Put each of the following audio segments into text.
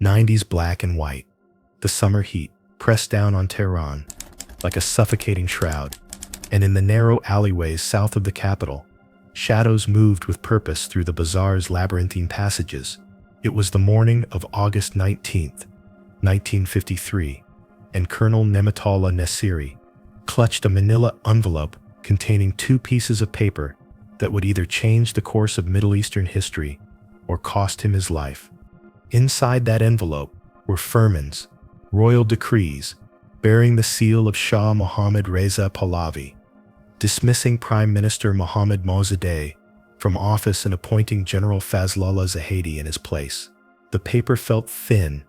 90s black and white. The summer heat pressed down on Tehran like a suffocating shroud, and in the narrow alleyways south of the capital, shadows moved with purpose through the bazaar's labyrinthine passages. It was the morning of August 19th, 1953, and Colonel Nematullah Nassiri clutched a manila envelope containing two pieces of paper that would either change the course of Middle Eastern history or cost him his life. Inside that envelope were firmans, royal decrees, bearing the seal of Shah Mohammad Reza Pahlavi, dismissing Prime Minister Mohammad Mosaddegh from office and appointing General Fazlullah Zahedi in his place. The paper felt thin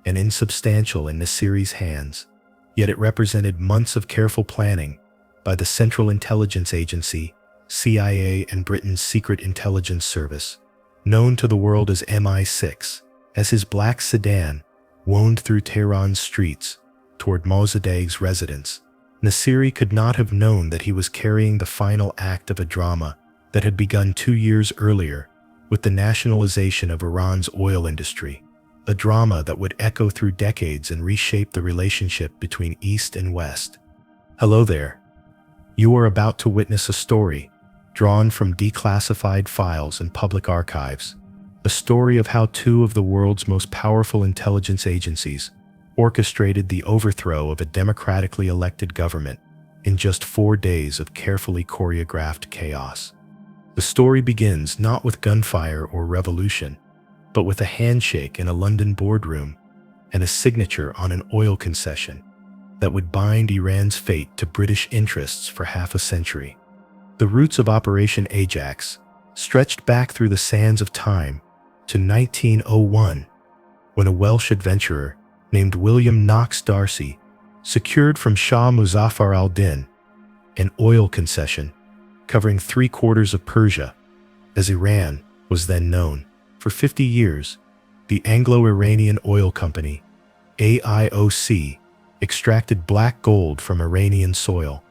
and insubstantial in Nassiri's hands, yet it represented months of careful planning by the Central Intelligence Agency, CIA, and Britain's Secret Intelligence Service, known to the world as MI6. As his black sedan wound through Tehran's streets toward Mossadegh's residence, Nassiri could not have known that he was carrying the final act of a drama that had begun 2 years earlier with the nationalization of Iran's oil industry, a drama that would echo through decades and reshape the relationship between East and West. Hello there. You are about to witness a story drawn from declassified files and public archives, a story of how two of the world's most powerful intelligence agencies orchestrated the overthrow of a democratically elected government in just 4 days of carefully choreographed chaos. The story begins not with gunfire or revolution, but with a handshake in a London boardroom and a signature on an oil concession that would bind Iran's fate to British interests for half a century. The roots of Operation AJAX stretched back through the sands of time to 1901, when a Welsh adventurer named William Knox Darcy secured from Shah Muzaffar al-Din an oil concession covering 3/4 of Persia, as Iran was then known. For 50 years, the Anglo-Iranian Oil Company, AIOC, extracted black gold from Iranian soil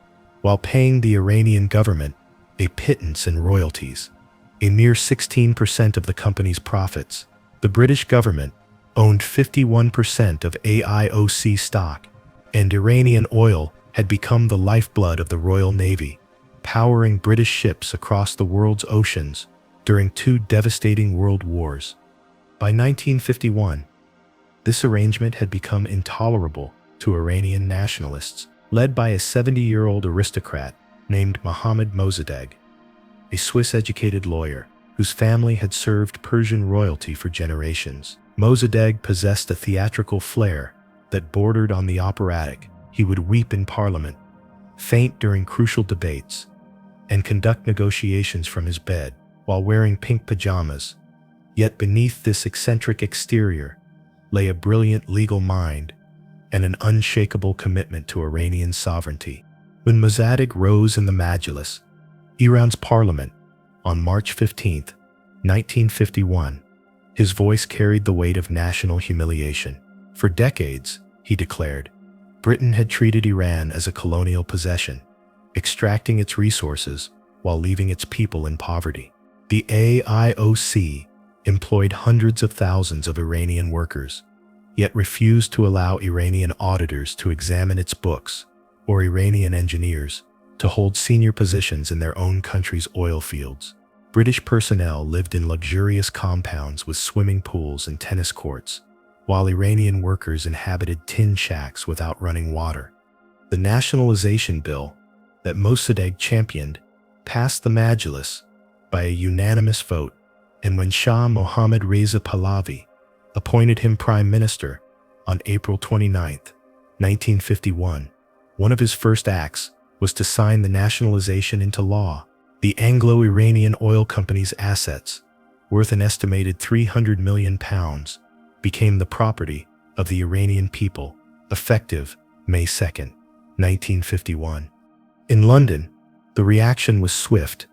while paying the Iranian government a pittance in royalties, a mere 16% of the company's profits. The British government owned 51% of AIOC stock, and Iranian oil had become the lifeblood of the Royal Navy, powering British ships across the world's oceans during 2 devastating world wars. By 1951, this arrangement had become intolerable to Iranian nationalists, led by a 70-year-old aristocrat named Mohammad Mosaddegh, a Swiss-educated lawyer whose family had served Persian royalty for generations. Mossadegh possessed a theatrical flair that bordered on the operatic. He would weep in parliament, faint during crucial debates, and conduct negotiations from his bed while wearing pink pajamas. Yet beneath this eccentric exterior lay a brilliant legal mind and an unshakable commitment to Iranian sovereignty. When Mossadegh rose in the Majlis, Iran's parliament, on March 15, 1951, his voice carried the weight of national humiliation. For decades, he declared, Britain had treated Iran as a colonial possession, extracting its resources while leaving its people in poverty. The AIOC employed hundreds of thousands of Iranian workers, yet refused to allow Iranian auditors to examine its books or Iranian engineers to hold senior positions in their own country's oil fields. British personnel lived in luxurious compounds with swimming pools and tennis courts, while Iranian workers inhabited tin shacks without running water. The nationalization bill that Mossadegh championed passed the Majlis by a unanimous vote, and when Shah Mohammad Reza Pahlavi appointed him Prime Minister on April 29, 1951, one of his first acts was to sign the nationalization into law. The Anglo-Iranian Oil Company's assets, worth an estimated £300 million, became the property of the Iranian people, effective May 2, 1951. In London, the reaction was swift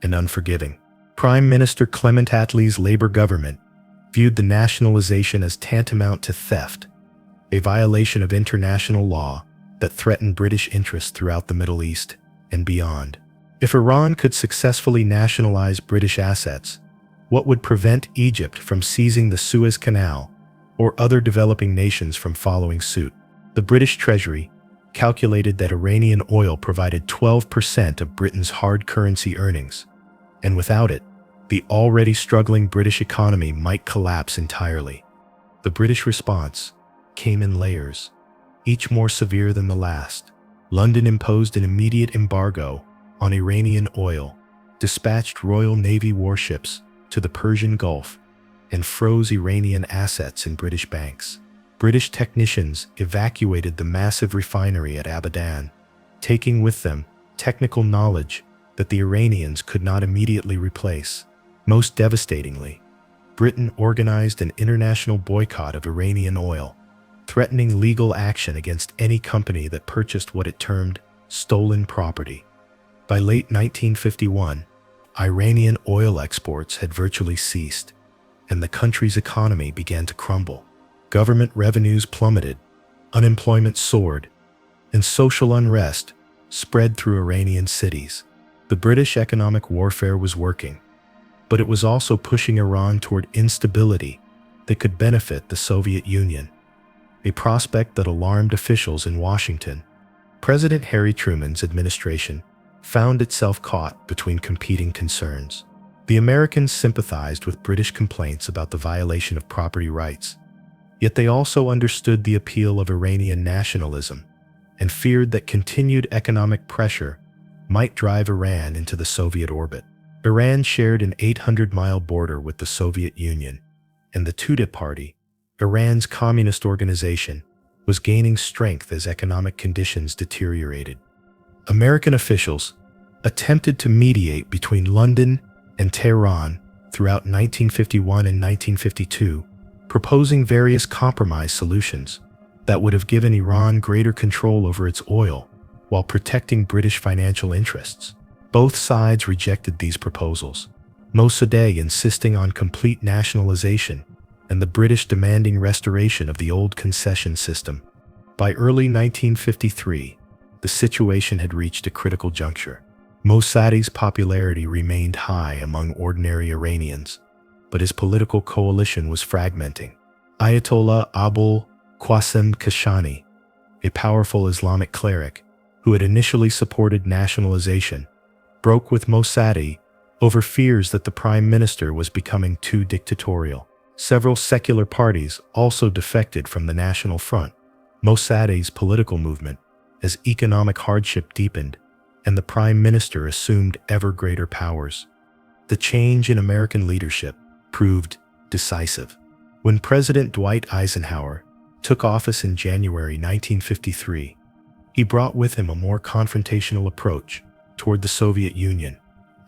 and unforgiving. Prime Minister Clement Attlee's Labour government viewed the nationalization as tantamount to theft, a violation of international law that threatened British interests throughout the Middle East and beyond. If Iran could successfully nationalize British assets, what would prevent Egypt from seizing the Suez Canal or other developing nations from following suit. The British Treasury calculated that Iranian oil provided 12% of Britain's hard currency earnings, and without it, the already struggling British economy might collapse entirely. The British response came in layers, each more severe than the last. London imposed an immediate embargo on Iranian oil, dispatched Royal Navy warships to the Persian Gulf, and froze Iranian assets in British banks. British technicians evacuated the massive refinery at Abadan, taking with them technical knowledge that the Iranians could not immediately replace. Most devastatingly, Britain organized an international boycott of Iranian oil, threatening legal action against any company that purchased what it termed stolen property. By late 1951, Iranian oil exports had virtually ceased, and the country's economy began to crumble. Government revenues plummeted, unemployment soared, and social unrest spread through Iranian cities. The British economic warfare was working, but it was also pushing Iran toward instability that could benefit the Soviet Union, a prospect that alarmed officials in Washington. President Harry Truman's administration found itself caught between competing concerns. The Americans sympathized with British complaints about the violation of property rights, yet they also understood the appeal of Iranian nationalism and feared that continued economic pressure might drive Iran into the Soviet orbit. Iran shared an 800-mile border with the Soviet Union, and the Tudeh Party, Iran's communist organization, was gaining strength as economic conditions deteriorated. American officials attempted to mediate between London and Tehran throughout 1951 and 1952, proposing various compromise solutions that would have given Iran greater control over its oil while protecting British financial interests. Both sides rejected these proposals, Mossadegh insisting on complete nationalization and the British demanding restoration of the old concession system. By early 1953, the situation had reached a critical juncture. Mossadegh's popularity remained high among ordinary Iranians, but his political coalition was fragmenting. Ayatollah Abul Qasim Kashani, a powerful Islamic cleric who had initially supported nationalization, broke with Mossadegh over fears that the prime minister was becoming too dictatorial. Several secular parties also defected from the National Front. Mossadegh's political movement, as economic hardship deepened and the prime minister assumed ever greater powers. The change in American leadership proved decisive. When President Dwight Eisenhower took office in January 1953, he brought with him a more confrontational approach toward the Soviet Union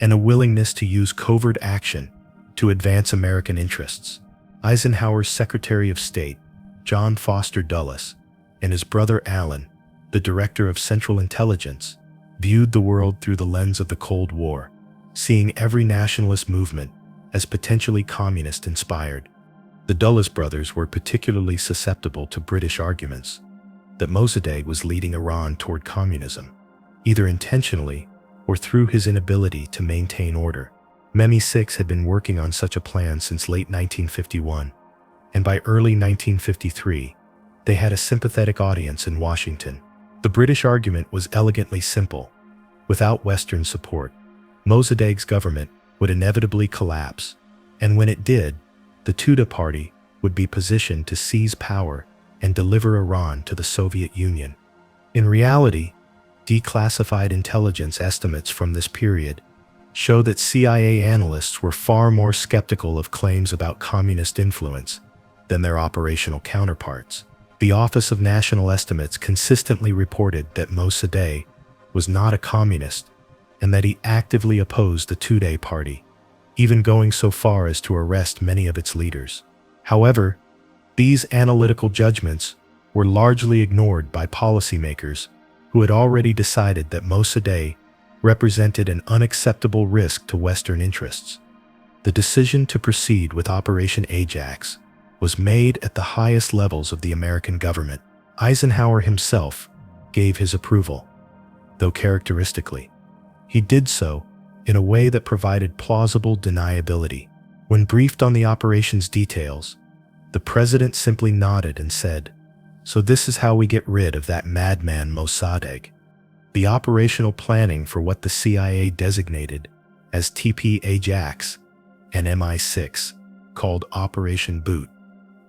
and a willingness to use covert action to advance American interests. Eisenhower's Secretary of State, John Foster Dulles, and his brother Alan, the Director of Central Intelligence, viewed the world through the lens of the Cold War, seeing every nationalist movement as potentially communist-inspired. The Dulles brothers were particularly susceptible to British arguments that Mossadegh was leading Iran toward communism, either intentionally or through his inability to maintain order. MI6 had been working on such a plan since late 1951, and by early 1953, they had a sympathetic audience in Washington. The British argument was elegantly simple. Without Western support, Mossadegh's government would inevitably collapse, and when it did, the Tudeh Party would be positioned to seize power and deliver Iran to the Soviet Union. In reality, declassified intelligence estimates from this period show that CIA analysts were far more skeptical of claims about communist influence than their operational counterparts. The Office of National Estimates consistently reported that Mossadegh was not a communist and that he actively opposed the Tudeh Party, even going so far as to arrest many of its leaders. However, these analytical judgments were largely ignored by policymakers who had already decided that Mossadegh represented an unacceptable risk to Western interests. The decision to proceed with Operation AJAX was made at the highest levels of the American government. Eisenhower himself gave his approval, though characteristically, he did so in a way that provided plausible deniability. When briefed on the operation's details, The president simply nodded and said, "So this is how we get rid of that madman Mossadegh." The operational planning for what the CIA designated as AJAX and MI6, called Operation Boot,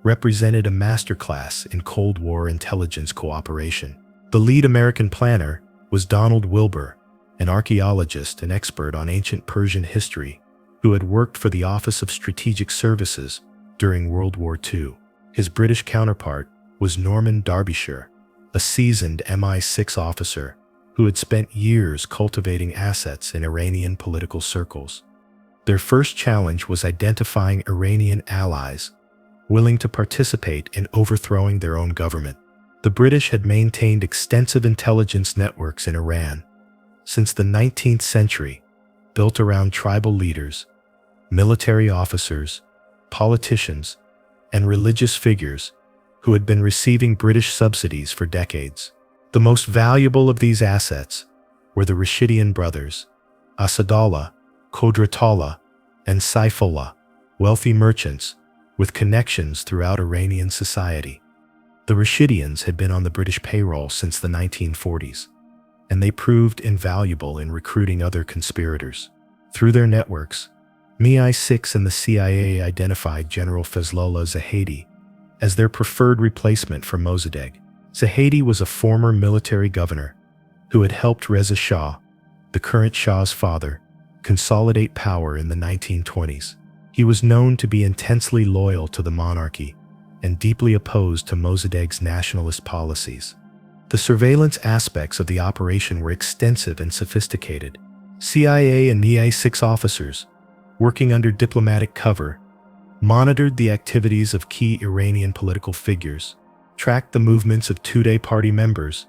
represented a masterclass in Cold War intelligence cooperation. The lead American planner was Donald Wilbur, an archaeologist and expert on ancient Persian history who had worked for the Office of Strategic Services during World War II. His British counterpart was Norman Derbyshire, a seasoned MI6 officer who had spent years cultivating assets in Iranian political circles. Their first challenge was identifying Iranian allies willing to participate in overthrowing their own government. The British had maintained extensive intelligence networks in Iran since the 19th century, built around tribal leaders, military officers, politicians, and religious figures who had been receiving British subsidies for decades. The most valuable of these assets were the Rashidian brothers, Asadullah, Qudratullah, and Saifullah, wealthy merchants with connections throughout Iranian society. The Rashidians had been on the British payroll since the 1940s, and they proved invaluable in recruiting other conspirators. Through their networks, MI6 and the CIA identified General Fazlullah Zahedi as their preferred replacement for Mossadegh. Zahedi was a former military governor who had helped Reza Shah, the current Shah's father, consolidate power in the 1920s. He was known to be intensely loyal to the monarchy and deeply opposed to Mossadegh's nationalist policies. The surveillance aspects of the operation were extensive and sophisticated. CIA and MI6 officers, working under diplomatic cover, monitored the activities of key Iranian political figures, tracked the movements of Tudeh party members,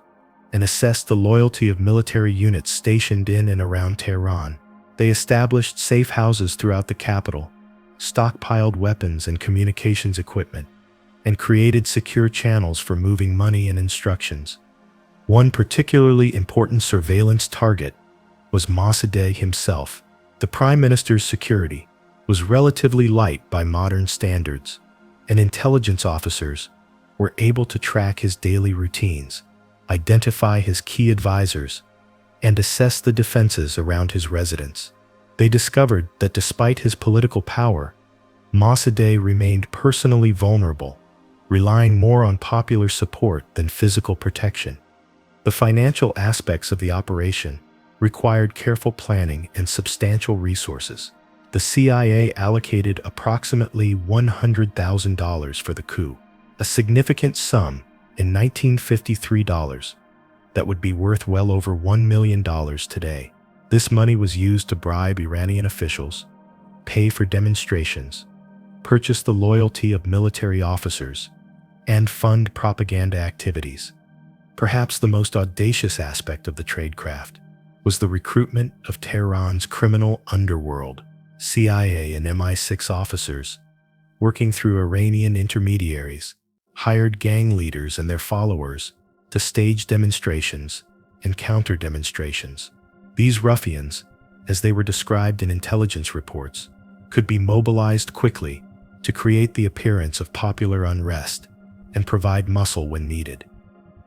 and assessed the loyalty of military units stationed in and around Tehran. They established safe houses throughout the capital, stockpiled weapons and communications equipment, and created secure channels for moving money and instructions. One particularly important surveillance target was Mossadegh himself. The Prime Minister's security was relatively light by modern standards, and intelligence officers were able to track his daily routines, identify his key advisors, and assess the defenses around his residence. They discovered that despite his political power, Mossadegh remained personally vulnerable, relying more on popular support than physical protection. The financial aspects of the operation required careful planning and substantial resources. The CIA allocated approximately $100,000 for the coup, a significant sum in 1953 dollars that would be worth well over $1 million today. This money was used to bribe Iranian officials, pay for demonstrations, purchase the loyalty of military officers, and fund propaganda activities. Perhaps the most audacious aspect of the tradecraft was the recruitment of Tehran's criminal underworld. CIA and MI6 officers, working through Iranian intermediaries, hired gang leaders and their followers to stage demonstrations and counter-demonstrations. These ruffians, as they were described in intelligence reports, could be mobilized quickly to create the appearance of popular unrest and provide muscle when needed.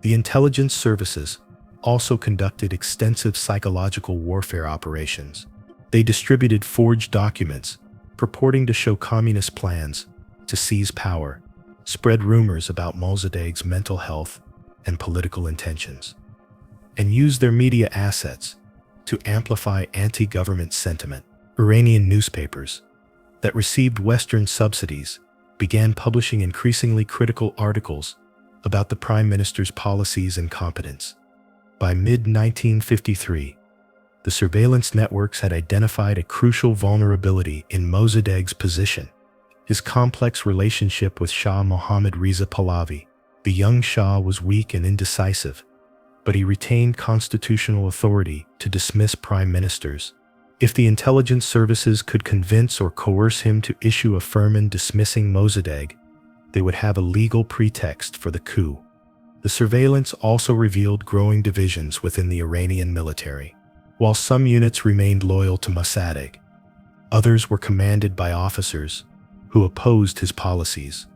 The intelligence services also conducted extensive psychological warfare operations. They distributed forged documents purporting to show communist plans to seize power, spread rumors about Mossadegh's mental health and political intentions, and used their media assets to amplify anti-government sentiment. Iranian newspapers that received Western subsidies began publishing increasingly critical articles about the Prime Minister's policies and competence. By mid-1953, the surveillance networks had identified a crucial vulnerability in Mossadegh's position: his complex relationship with Shah Mohammad Reza Pahlavi. The young Shah was weak and indecisive, but he retained constitutional authority to dismiss prime ministers. If the intelligence services could convince or coerce him to issue a firman dismissing Mossadegh, they would have a legal pretext for the coup. The surveillance also revealed growing divisions within the Iranian military. While some units remained loyal to Mossadegh, others were commanded by officers who opposed his policies.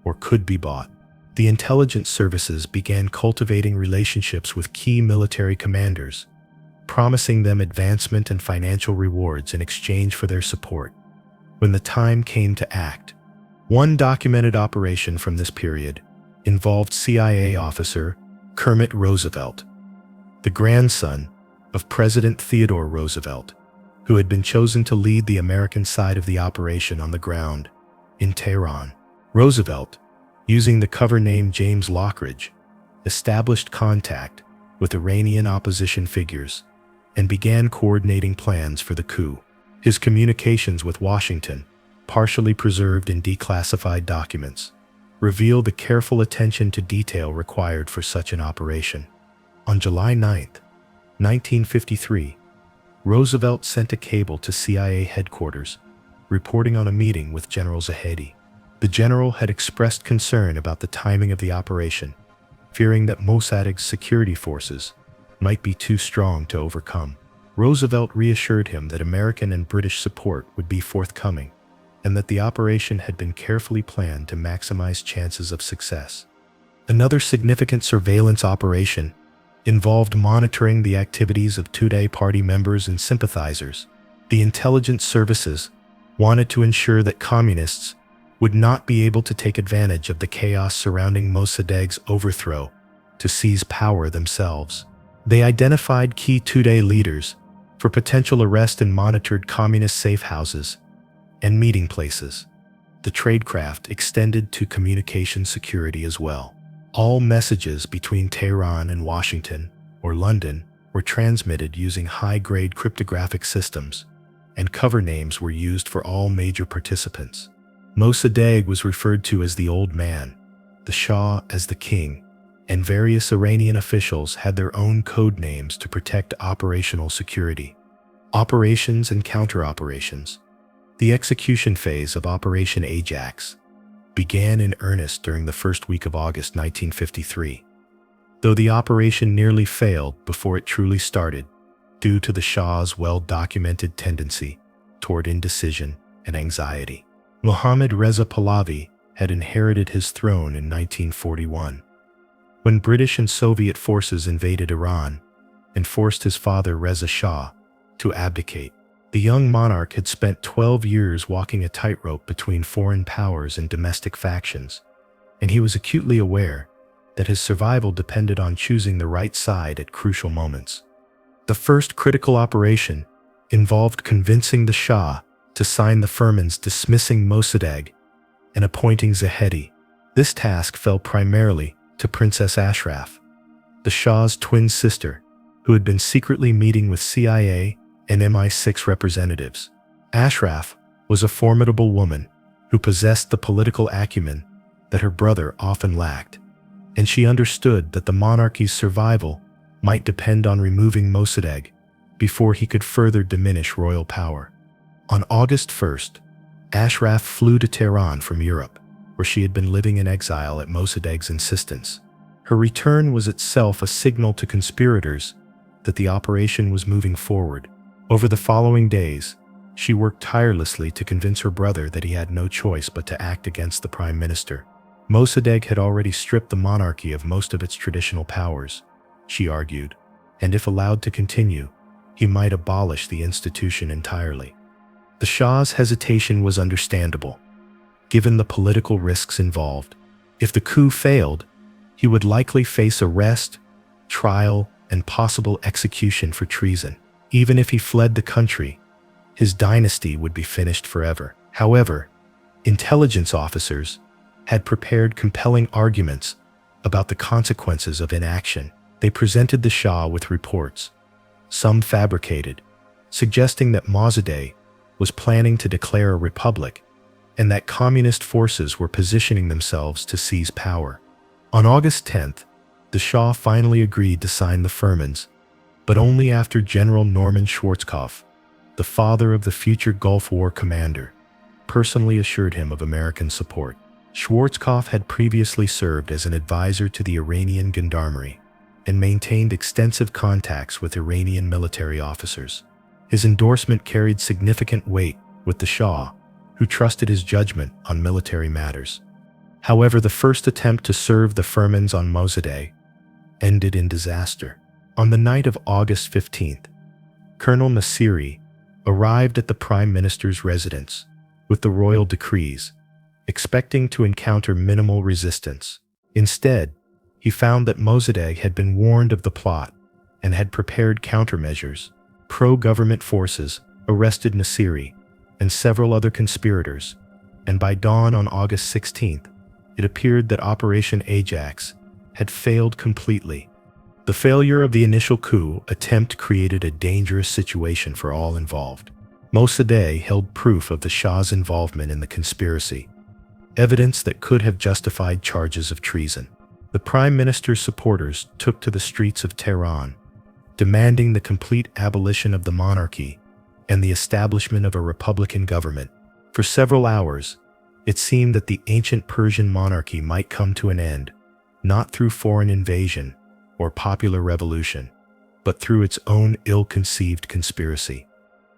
or could be bought. The intelligence services began cultivating relationships with key military commanders, promising them advancement and financial rewards in exchange for their support. When the time came to act, one documented operation from this period involved CIA officer Kermit Roosevelt, the grandson of President Theodore Roosevelt, who had been chosen to lead the American side of the operation on the ground in Tehran. Roosevelt, using the cover name James Lockridge, established contact with Iranian opposition figures and began coordinating plans for the coup. His communications with Washington, partially preserved in declassified documents, reveal the careful attention to detail required for such an operation. On July 9, 1953, Roosevelt sent a cable to CIA headquarters, reporting on a meeting with General Zahedi. The general had expressed concern about the timing of the operation, fearing that Mossadegh's security forces might be too strong to overcome. Roosevelt reassured him that American and British support would be forthcoming, and that the operation had been carefully planned to maximize chances of success. Another significant surveillance operation involved monitoring the activities of Tudeh party members and sympathizers. The intelligence services wanted to ensure that communists would not be able to take advantage of the chaos surrounding Mossadegh's overthrow to seize power themselves. They identified key Tudeh leaders for potential arrest and monitored communist safe houses and meeting places. The tradecraft extended to communication security as well. All messages between Tehran and Washington or London were transmitted using high-grade cryptographic systems, and cover names were used for all major participants. Mossadegh was referred to as the Old Man, the Shah as the King, and various Iranian officials had their own code names to protect operational security. Operations and counter-operations. The execution phase of Operation AJAX began in earnest during the first week of August 1953, though the operation nearly failed before it truly started due to the Shah's well-documented tendency toward indecision and anxiety. Mohammad Reza Pahlavi had inherited his throne in 1941, when British and Soviet forces invaded Iran and forced his father Reza Shah to abdicate. The young monarch had spent 12 years walking a tightrope between foreign powers and domestic factions, and he was acutely aware that his survival depended on choosing the right side at crucial moments. The first critical operation involved convincing the Shah to sign the firmans dismissing Mossadegh and appointing Zahedi. This task fell primarily to Princess Ashraf, the Shah's twin sister, who had been secretly meeting with CIA and MI6 representatives. Ashraf was a formidable woman who possessed the political acumen that her brother often lacked, and she understood that the monarchy's survival might depend on removing Mossadegh before he could further diminish royal power. On August 1st, Ashraf flew to Tehran from Europe, where she had been living in exile at Mossadegh's insistence. Her return was itself a signal to conspirators that the operation was moving forward. Over the following days, she worked tirelessly to convince her brother that he had no choice but to act against the Prime Minister. Mossadegh had already stripped the monarchy of most of its traditional powers, she argued, and if allowed to continue, he might abolish the institution entirely. The Shah's hesitation was understandable, given the political risks involved. If the coup failed, he would likely face arrest, trial, and possible execution for treason. Even if he fled the country, his dynasty would be finished forever. However, intelligence officers had prepared compelling arguments about the consequences of inaction. They presented the Shah with reports, some fabricated, suggesting that Mossadegh was planning to declare a republic and that communist forces were positioning themselves to seize power. On August 10th, the Shah finally agreed to sign the firmans, but only after General Norman Schwarzkopf, the father of the future Gulf War commander, personally assured him of American support. Schwarzkopf had previously served as an advisor to the Iranian Gendarmerie and maintained extensive contacts with Iranian military officers. His endorsement carried significant weight with the Shah, who trusted his judgment on military matters. However, the first attempt to serve the firmans on Mossadegh ended in disaster. On the night of August 15th, Colonel Nasiri arrived at the Prime Minister's residence with the royal decrees, expecting to encounter minimal resistance. Instead, he found that Mossadegh had been warned of the plot and had prepared countermeasures. Pro-government forces arrested Nasiri and several other conspirators, and by dawn on August 16th, it appeared that Operation AJAX had failed completely. The failure of the initial coup attempt created a dangerous situation for all involved. Mossadegh held proof of the Shah's involvement in the conspiracy, evidence that could have justified charges of treason. The Prime Minister's supporters took to the streets of Tehran, demanding the complete abolition of the monarchy and the establishment of a republican government. For several hours, it seemed that the ancient Persian monarchy might come to an end, not through foreign invasion or popular revolution, but through its own ill-conceived conspiracy.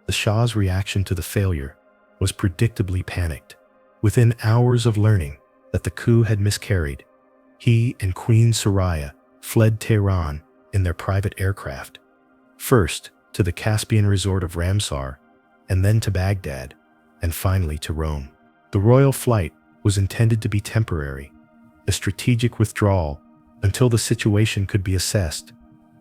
The Shah's reaction to the failure was predictably panicked. Within hours of learning that the coup had miscarried, he and Queen Soraya fled Tehran in their private aircraft, first to the Caspian resort of Ramsar, and then to Baghdad, and finally to Rome. The royal flight was intended to be temporary, a strategic withdrawal until the situation could be assessed,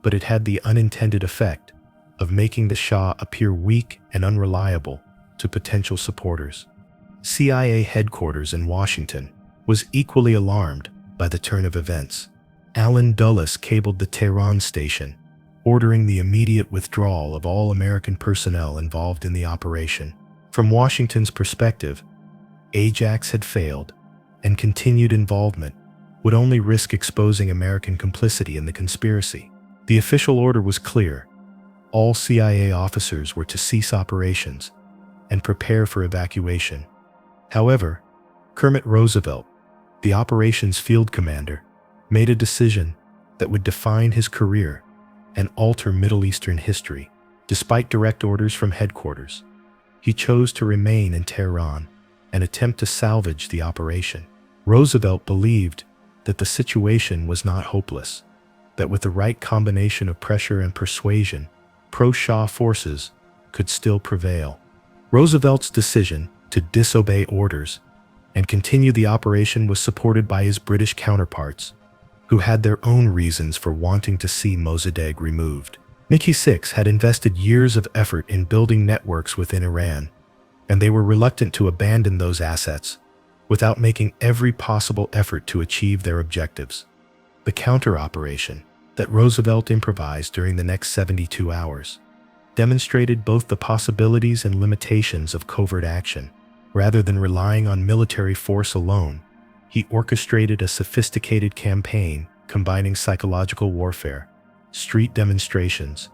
but it had the unintended effect of making the Shah appear weak and unreliable to potential supporters. CIA headquarters in Washington was equally alarmed by the turn of events. Alan Dulles cabled the Tehran station, ordering the immediate withdrawal of all American personnel involved in the operation. From Washington's perspective, AJAX had failed, and continued involvement would only risk exposing American complicity in the conspiracy. The official order was clear. All CIA officers were to cease operations and prepare for evacuation. However, Kermit Roosevelt, the operations field commander, made a decision that would define his career and alter Middle Eastern history. Despite direct orders from headquarters, he chose to remain in Tehran and attempt to salvage the operation. Roosevelt believed that the situation was not hopeless, that with the right combination of pressure and persuasion, pro-Shah forces could still prevail. Roosevelt's decision to disobey orders and continue the operation was supported by his British counterparts, who had their own reasons for wanting to see Mossadegh removed. MI6 had invested years of effort in building networks within Iran, and they were reluctant to abandon those assets without making every possible effort to achieve their objectives. The counter-operation that Roosevelt improvised during the next 72 hours demonstrated both the possibilities and limitations of covert action. Rather than relying on military force alone, he orchestrated a sophisticated campaign combining psychological warfare, street demonstrations,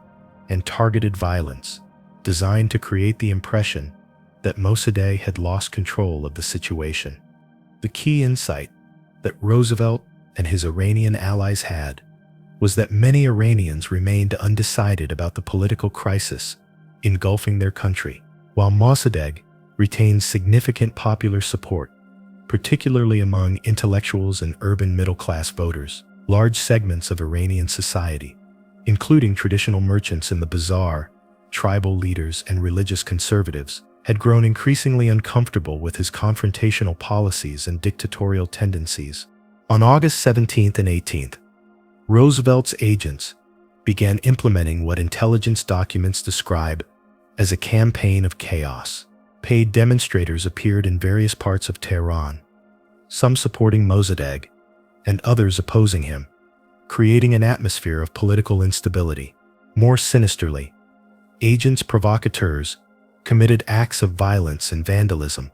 and targeted violence, designed to create the impression that Mossadegh had lost control of the situation. The key insight that Roosevelt and his Iranian allies had was that many Iranians remained undecided about the political crisis engulfing their country, while Mossadegh retained significant popular support, particularly among intellectuals and urban middle-class voters. Large segments of Iranian society, including traditional merchants in the bazaar, tribal leaders, and religious conservatives, had grown increasingly uncomfortable with his confrontational policies and dictatorial tendencies. On August 17th and 18th, Roosevelt's agents began implementing what intelligence documents describe as a campaign of chaos. Paid demonstrators appeared in various parts of Tehran, some supporting Mossadegh and others opposing him, creating an atmosphere of political instability. More sinisterly, agents provocateurs committed acts of violence and vandalism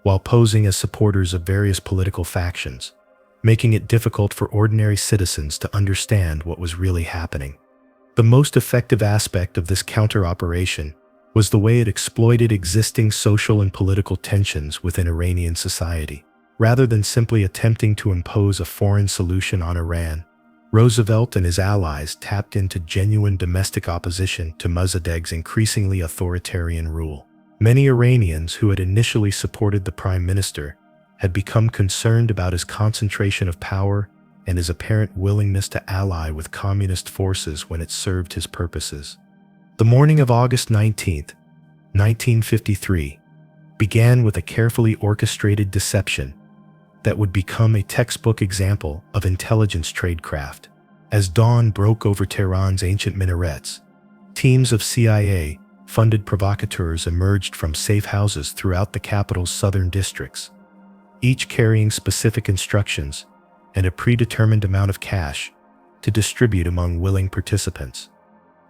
while posing as supporters of various political factions, making it difficult for ordinary citizens to understand what was really happening. The most effective aspect of this counter-operation was the way it exploited existing social and political tensions within Iranian society. Rather than simply attempting to impose a foreign solution on Iran, Roosevelt and his allies tapped into genuine domestic opposition to Mossadegh's increasingly authoritarian rule. Many Iranians who had initially supported the prime minister had become concerned about his concentration of power and his apparent willingness to ally with communist forces when it served his purposes. The morning of August 19, 1953, began with a carefully orchestrated deception that would become a textbook example of intelligence tradecraft. As dawn broke over Tehran's ancient minarets, teams of CIA-funded provocateurs emerged from safe houses throughout the capital's southern districts, each carrying specific instructions and a predetermined amount of cash to distribute among willing participants.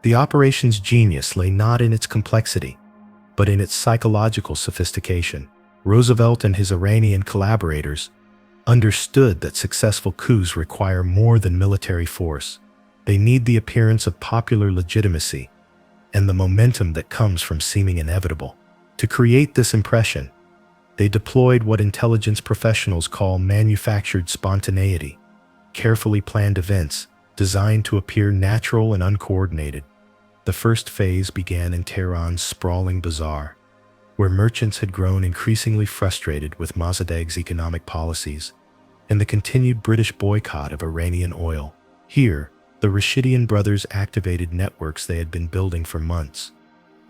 The operation's genius lay not in its complexity, but in its psychological sophistication. Roosevelt and his Iranian collaborators understood that successful coups require more than military force. They need the appearance of popular legitimacy and the momentum that comes from seeming inevitable. To create this impression, they deployed what intelligence professionals call manufactured spontaneity, carefully planned events designed to appear natural and uncoordinated. The first phase began in Tehran's sprawling bazaar, where merchants had grown increasingly frustrated with Mossadegh's economic policies and the continued British boycott of Iranian oil. Here, the Rashidian brothers activated networks they had been building for months,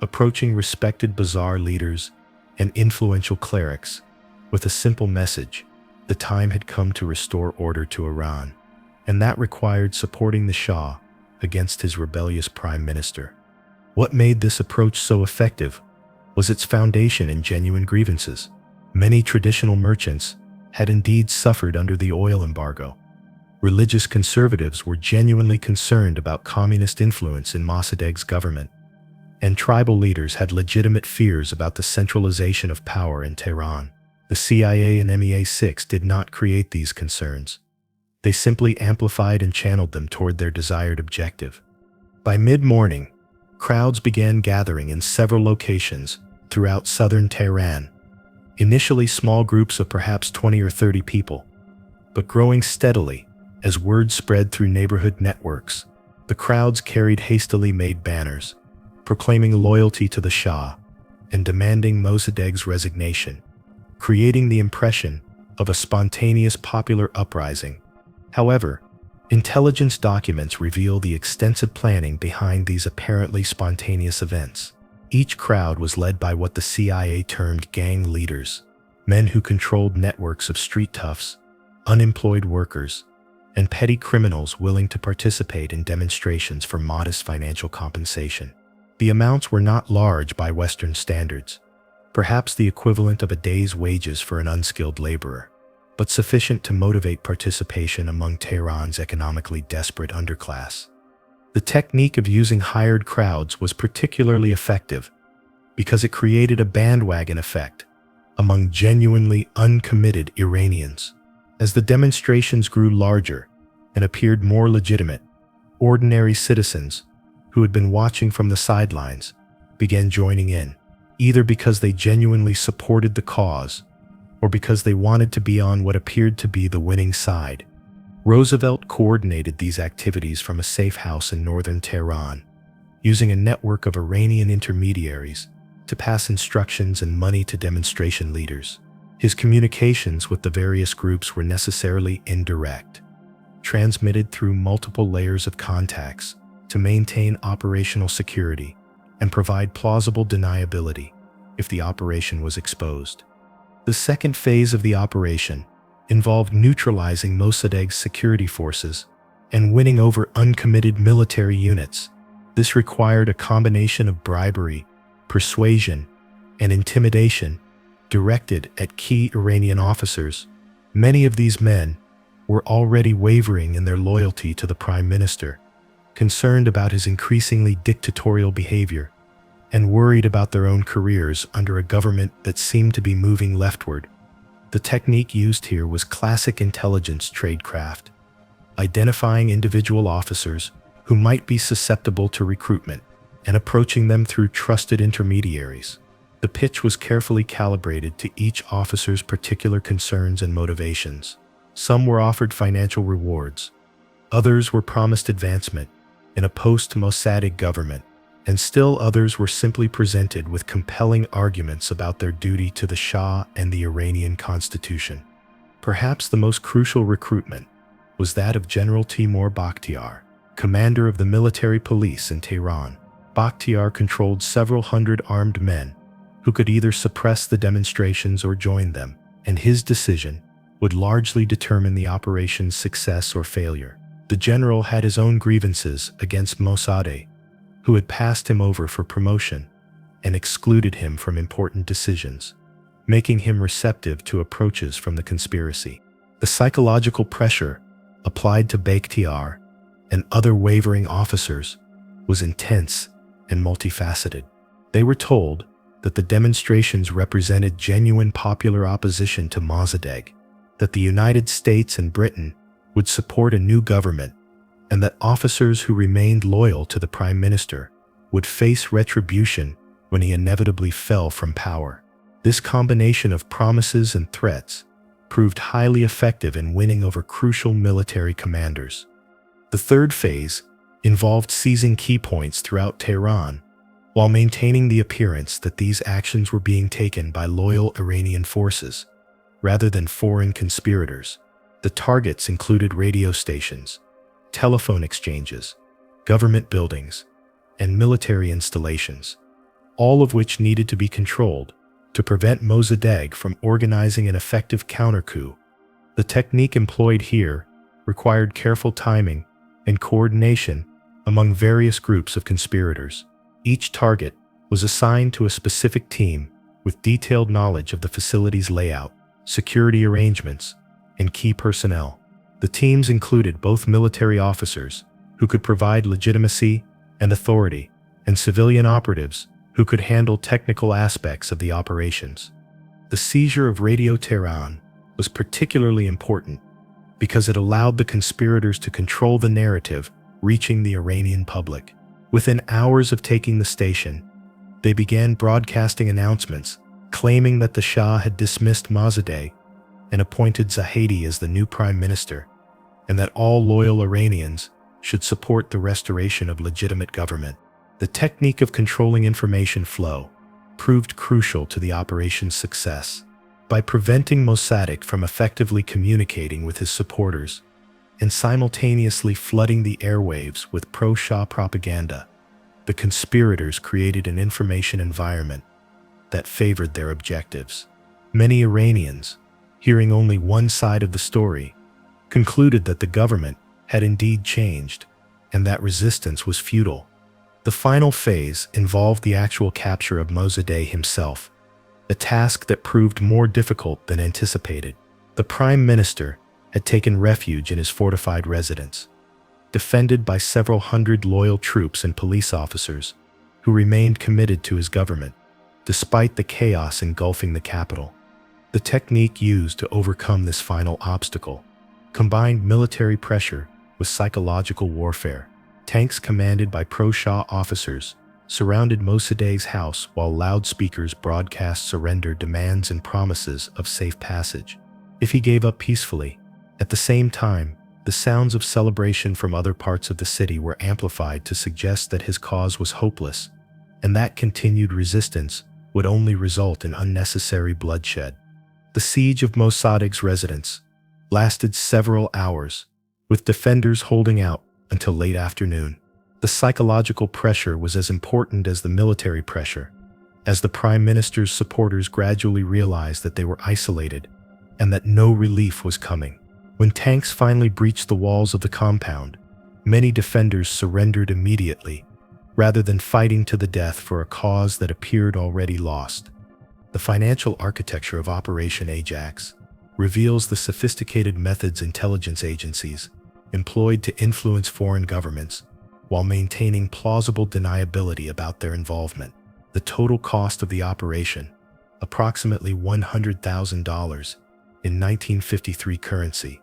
approaching respected bazaar leaders and influential clerics with a simple message: the time had come to restore order to Iran, and that required supporting the Shah against his rebellious prime minister. What made this approach so effective was its foundation in genuine grievances. Many traditional merchants had indeed suffered under the oil embargo. Religious conservatives were genuinely concerned about communist influence in Mossadegh's government, and tribal leaders had legitimate fears about the centralization of power in Tehran. The CIA and MI6 did not create these concerns. They simply amplified and channeled them toward their desired objective. By mid-morning, crowds began gathering in several locations throughout southern Tehran. Initially small groups of perhaps 20 or 30 people, but growing steadily as word spread through neighborhood networks. The crowds carried hastily made banners, proclaiming loyalty to the Shah and demanding Mossadegh's resignation, creating the impression of a spontaneous popular uprising. However, intelligence documents reveal the extensive planning behind these apparently spontaneous events. Each crowd was led by what the CIA termed gang leaders, men who controlled networks of street toughs, unemployed workers, and petty criminals willing to participate in demonstrations for modest financial compensation. The amounts were not large by Western standards, perhaps the equivalent of a day's wages for an unskilled laborer, but sufficient to motivate participation among Tehran's economically desperate underclass. The technique of using hired crowds was particularly effective because it created a bandwagon effect among genuinely uncommitted Iranians. As the demonstrations grew larger and appeared more legitimate, ordinary citizens who had been watching from the sidelines began joining in, either because they genuinely supported the cause or because they wanted to be on what appeared to be the winning side. Roosevelt coordinated these activities from a safe house in northern Tehran, using a network of Iranian intermediaries to pass instructions and money to demonstration leaders. His communications with the various groups were necessarily indirect, transmitted through multiple layers of contacts to maintain operational security and provide plausible deniability if the operation was exposed. The second phase of the operation involved neutralizing Mossadegh's security forces and winning over uncommitted military units. This required a combination of bribery, persuasion, and intimidation directed at key Iranian officers. Many of these men were already wavering in their loyalty to the Prime Minister, concerned about his increasingly dictatorial behavior, and worried about their own careers under a government that seemed to be moving leftward. The technique used here was classic intelligence tradecraft, identifying individual officers who might be susceptible to recruitment and approaching them through trusted intermediaries. The pitch was carefully calibrated to each officer's particular concerns and motivations. Some were offered financial rewards, others were promised advancement in a post-Mossadegh government, and still others were simply presented with compelling arguments about their duty to the Shah and the Iranian constitution. Perhaps the most crucial recruitment was that of General Timur Bakhtiar, commander of the military police in Tehran. Bakhtiar controlled several hundred armed men who could either suppress the demonstrations or join them, and his decision would largely determine the operation's success or failure. The general had his own grievances against Mossadegh, who had passed him over for promotion and excluded him from important decisions, making him receptive to approaches from the conspiracy. The psychological pressure applied to Bakhtiar and other wavering officers was intense and multifaceted. They were told that the demonstrations represented genuine popular opposition to Mossadegh, that the United States and Britain would support a new government, and that officers who remained loyal to the Prime Minister would face retribution when he inevitably fell from power. This combination of promises and threats proved highly effective in winning over crucial military commanders. The third phase involved seizing key points throughout Tehran, while maintaining the appearance that these actions were being taken by loyal Iranian forces, rather than foreign conspirators. The targets included radio stations, telephone exchanges, government buildings, and military installations, all of which needed to be controlled to prevent Mossadegh from organizing an effective counter-coup. The technique employed here required careful timing and coordination among various groups of conspirators. Each target was assigned to a specific team with detailed knowledge of the facility's layout, security arrangements, and key personnel. The teams included both military officers, who could provide legitimacy and authority, and civilian operatives, who could handle technical aspects of the operations. The seizure of Radio Tehran was particularly important because it allowed the conspirators to control the narrative reaching the Iranian public. Within hours of taking the station, they began broadcasting announcements claiming that the Shah had dismissed Mossadegh and appointed Zahedi as the new prime minister, and that all loyal Iranians should support the restoration of legitimate government. The technique of controlling information flow proved crucial to the operation's success. By preventing Mossadegh from effectively communicating with his supporters and simultaneously flooding the airwaves with pro-Shah propaganda, the conspirators created an information environment that favored their objectives. Many Iranians, hearing only one side of the story, concluded that the government had indeed changed and that resistance was futile. The final phase involved the actual capture of Mossadegh himself, a task that proved more difficult than anticipated. The Prime Minister had taken refuge in his fortified residence, defended by several hundred loyal troops and police officers who remained committed to his government, despite the chaos engulfing the capital. The technique used to overcome this final obstacle combined military pressure with psychological warfare. Tanks commanded by pro-Shah officers surrounded Mossadegh's house while loudspeakers broadcast surrender demands and promises of safe passage if he gave up peacefully. At the same time, the sounds of celebration from other parts of the city were amplified to suggest that his cause was hopeless, and that continued resistance would only result in unnecessary bloodshed. The siege of Mossadegh's residence lasted several hours, with defenders holding out until late afternoon. The psychological pressure was as important as the military pressure, as the Prime Minister's supporters gradually realized that they were isolated and that no relief was coming. When tanks finally breached the walls of the compound, many defenders surrendered immediately, rather than fighting to the death for a cause that appeared already lost. The financial architecture of Operation AJAX reveals the sophisticated methods intelligence agencies employed to influence foreign governments while maintaining plausible deniability about their involvement. The total cost of the operation, approximately $100,000 in 1953 currency,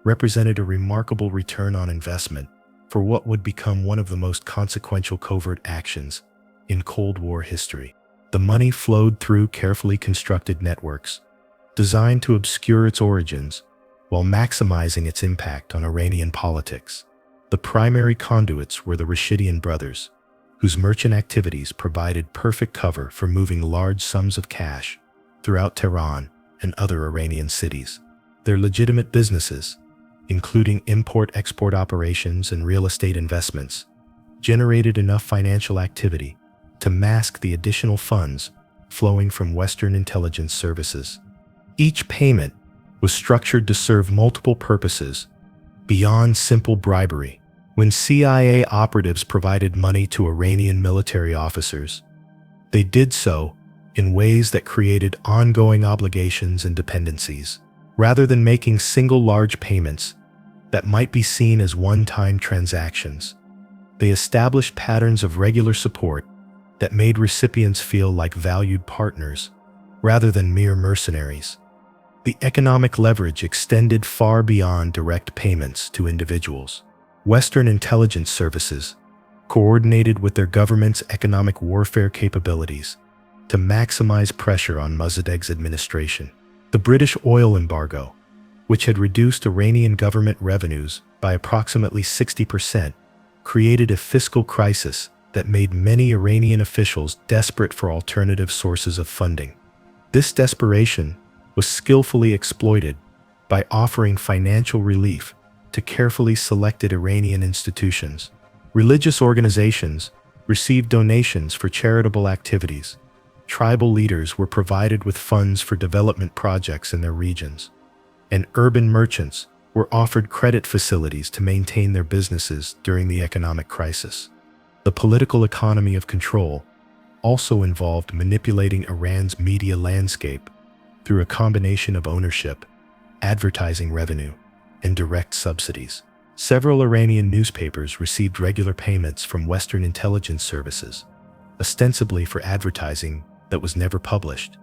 represented a remarkable return on investment for what would become one of the most consequential covert actions in Cold War history. The money flowed through carefully constructed networks, designed to obscure its origins while maximizing its impact on Iranian politics. The primary conduits were the Rashidian brothers, whose merchant activities provided perfect cover for moving large sums of cash throughout Tehran and other Iranian cities. Their legitimate businesses, including import-export operations and real estate investments, generated enough financial activity to mask the additional funds flowing from Western intelligence services. Each payment was structured to serve multiple purposes beyond simple bribery. When CIA operatives provided money to Iranian military officers, they did so in ways that created ongoing obligations and dependencies, rather than making single large payments that might be seen as one-time transactions. They established patterns of regular support that made recipients feel like valued partners rather than mere mercenaries. The economic leverage extended far beyond direct payments to individuals. Western intelligence services coordinated with their government's economic warfare capabilities to maximize pressure on Mossadegh's administration. The British oil embargo, which had reduced Iranian government revenues by approximately 60%, created a fiscal crisis that made many Iranian officials desperate for alternative sources of funding. This desperation was skillfully exploited by offering financial relief to carefully selected Iranian institutions. Religious organizations received donations for charitable activities. Tribal leaders were provided with funds for development projects in their regions, and urban merchants were offered credit facilities to maintain their businesses during the economic crisis. The political economy of control also involved manipulating Iran's media landscape through a combination of ownership, advertising revenue, and direct subsidies. Several Iranian newspapers received regular payments from Western intelligence services, ostensibly for advertising that was never published,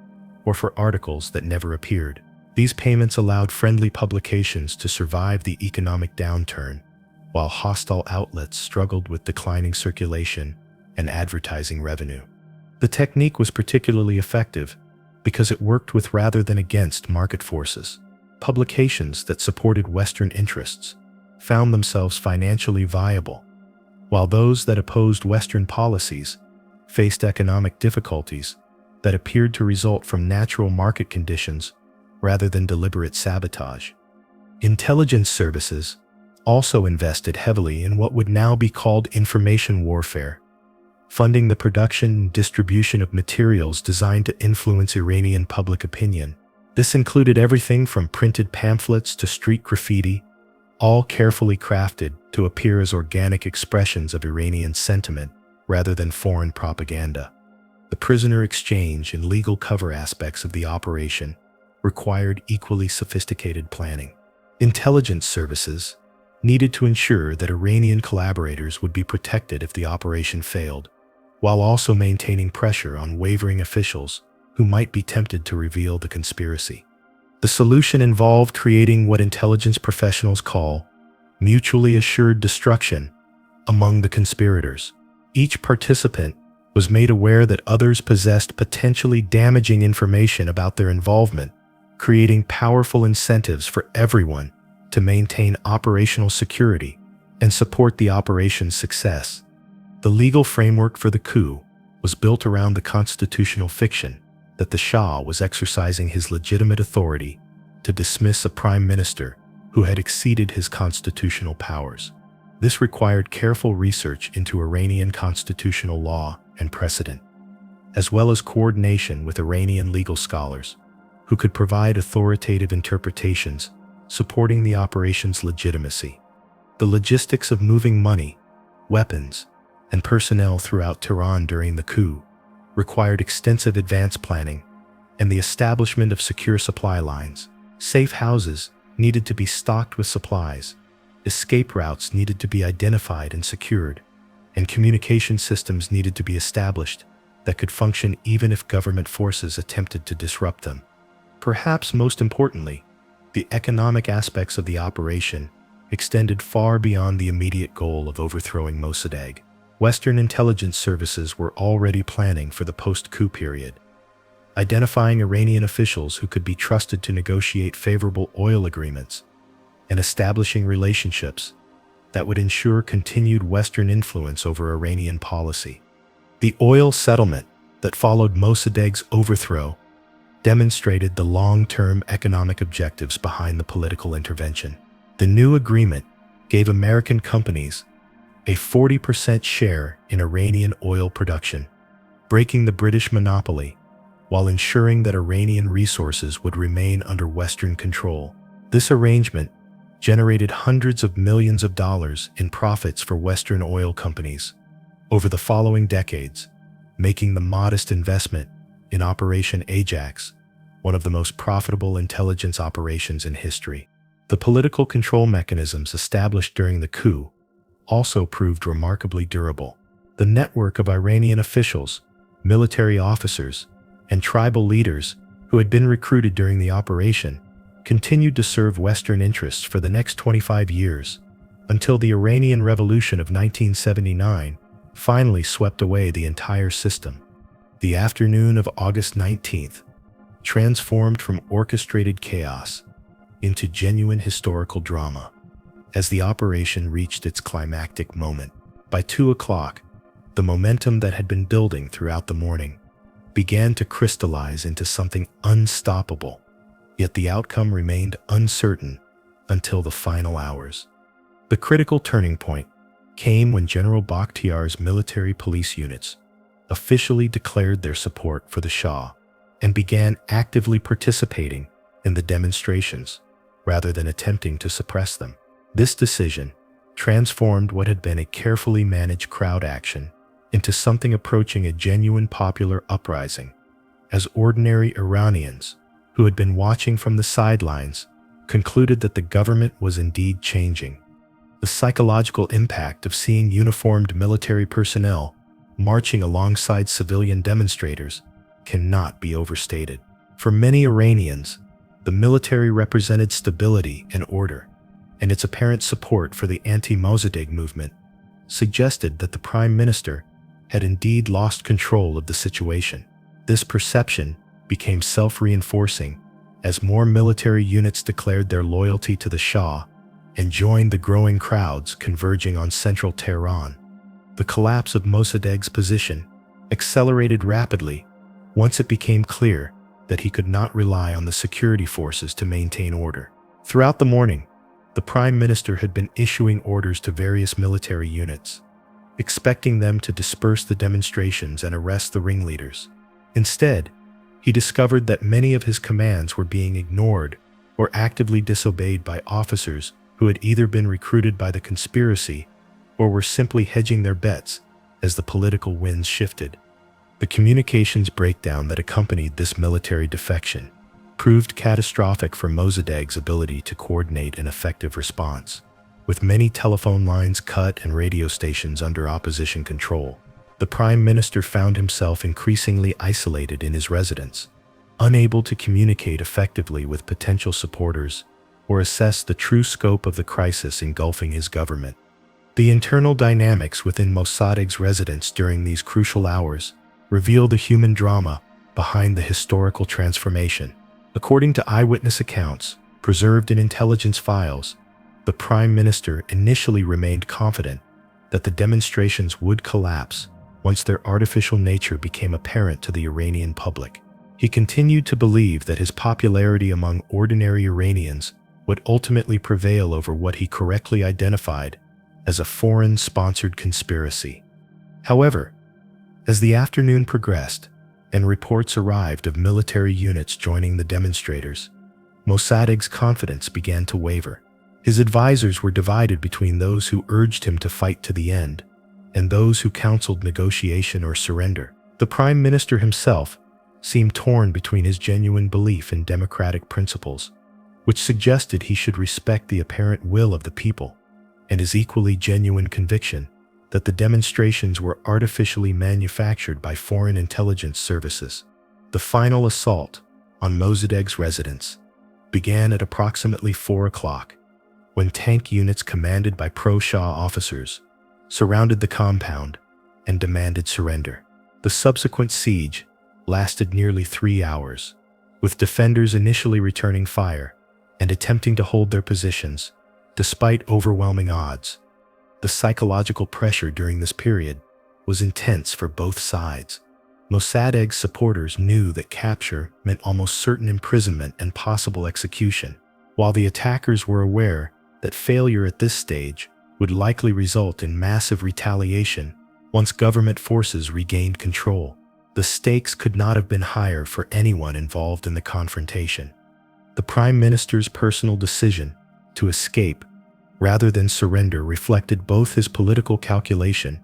or for articles that never appeared. These payments allowed friendly publications to survive the economic downturn, while hostile outlets struggled with declining circulation and advertising revenue. The technique was particularly effective because it worked with rather than against market forces. Publications that supported Western interests found themselves financially viable, while those that opposed Western policies faced economic difficulties that appeared to result from natural market conditions rather than deliberate sabotage. Intelligence services also invested heavily in what would now be called information warfare, funding the production and distribution of materials designed to influence Iranian public opinion. This included everything from printed pamphlets to street graffiti, all carefully crafted to appear as organic expressions of Iranian sentiment rather than foreign propaganda. The prisoner exchange and legal cover aspects of the operation required equally sophisticated planning. Intelligence services needed to ensure that Iranian collaborators would be protected if the operation failed, while also maintaining pressure on wavering officials who might be tempted to reveal the conspiracy. The solution involved creating what intelligence professionals call mutually assured destruction among the conspirators. Each participant was made aware that others possessed potentially damaging information about their involvement, creating powerful incentives for everyone to maintain operational security and support the operation's success. The legal framework for the coup was built around the constitutional fiction that the Shah was exercising his legitimate authority to dismiss a prime minister who had exceeded his constitutional powers. This required careful research into Iranian constitutional law and precedent, as well as coordination with Iranian legal scholars who could provide authoritative interpretations supporting the operation's legitimacy. The logistics of moving money, weapons, and personnel throughout Tehran during the coup required extensive advance planning and the establishment of secure supply lines. Safe houses needed to be stocked with supplies, escape routes needed to be identified and secured, and communication systems needed to be established that could function even if government forces attempted to disrupt them. Perhaps most importantly, the economic aspects of the operation extended far beyond the immediate goal of overthrowing Mossadegh. Western intelligence services were already planning for the post-coup period, identifying Iranian officials who could be trusted to negotiate favorable oil agreements and establishing relationships that would ensure continued Western influence over Iranian policy. The oil settlement that followed Mossadegh's overthrow demonstrated the long-term economic objectives behind the political intervention. The new agreement gave American companies a 40% share in Iranian oil production, breaking the British monopoly while ensuring that Iranian resources would remain under Western control. This arrangement generated hundreds of millions of dollars in profits for Western oil companies over the following decades, making the modest investment in Operation AJAX one of the most profitable intelligence operations in history. The political control mechanisms established during the coup also proved remarkably durable. The network of Iranian officials, military officers, and tribal leaders who had been recruited during the operation continued to serve Western interests for the next 25 years, until the Iranian Revolution of 1979 finally swept away the entire system. The afternoon of August 19th transformed from orchestrated chaos into genuine historical drama as the operation reached its climactic moment. By 2 o'clock, the momentum that had been building throughout the morning began to crystallize into something unstoppable, yet the outcome remained uncertain until the final hours. The critical turning point came when General Bakhtiar's military police units officially declared their support for the Shah and began actively participating in the demonstrations rather than attempting to suppress them. This decision transformed what had been a carefully managed crowd action into something approaching a genuine popular uprising, as ordinary Iranians who had been watching from the sidelines concluded that the government was indeed changing. The psychological impact of seeing uniformed military personnel marching alongside civilian demonstrators cannot be overstated. For many Iranians, the military represented stability and order, and its apparent support for the anti-Mossadegh movement suggested that the Prime Minister had indeed lost control of the situation. This perception became self-reinforcing as more military units declared their loyalty to the Shah and joined the growing crowds converging on central Tehran. The collapse of Mossadegh's position accelerated rapidly once it became clear that he could not rely on the security forces to maintain order. Throughout the morning, the Prime Minister had been issuing orders to various military units, expecting them to disperse the demonstrations and arrest the ringleaders. Instead, he discovered that many of his commands were being ignored or actively disobeyed by officers who had either been recruited by the conspiracy or were simply hedging their bets as the political winds shifted. The communications breakdown that accompanied this military defection proved catastrophic for Mossadegh's ability to coordinate an effective response. With many telephone lines cut and radio stations under opposition control, the Prime Minister found himself increasingly isolated in his residence, unable to communicate effectively with potential supporters or assess the true scope of the crisis engulfing his government. The internal dynamics within Mossadegh's residence during these crucial hours reveal the human drama behind the historical transformation. According to eyewitness accounts preserved in intelligence files, the Prime Minister initially remained confident that the demonstrations would collapse once their artificial nature became apparent to the Iranian public. He continued to believe that his popularity among ordinary Iranians would ultimately prevail over what he correctly identified as a foreign-sponsored conspiracy. However, as the afternoon progressed and reports arrived of military units joining the demonstrators, Mossadegh's confidence began to waver. His advisors were divided between those who urged him to fight to the end and those who counseled negotiation or surrender. The Prime Minister himself seemed torn between his genuine belief in democratic principles, which suggested he should respect the apparent will of the people, and his equally genuine conviction that the demonstrations were artificially manufactured by foreign intelligence services. The final assault on Mossadegh's residence began at approximately 4 o'clock, when tank units commanded by pro-Shah officers surrounded the compound and demanded surrender. The subsequent siege lasted nearly 3 hours, with defenders initially returning fire and attempting to hold their positions despite overwhelming odds. The psychological pressure during this period was intense for both sides. Mossadegh's supporters knew that capture meant almost certain imprisonment and possible execution, while the attackers were aware that failure at this stage would likely result in massive retaliation once government forces regained control. The stakes could not have been higher for anyone involved in the confrontation. The Prime Minister's personal decision to escape rather than surrender reflected both his political calculation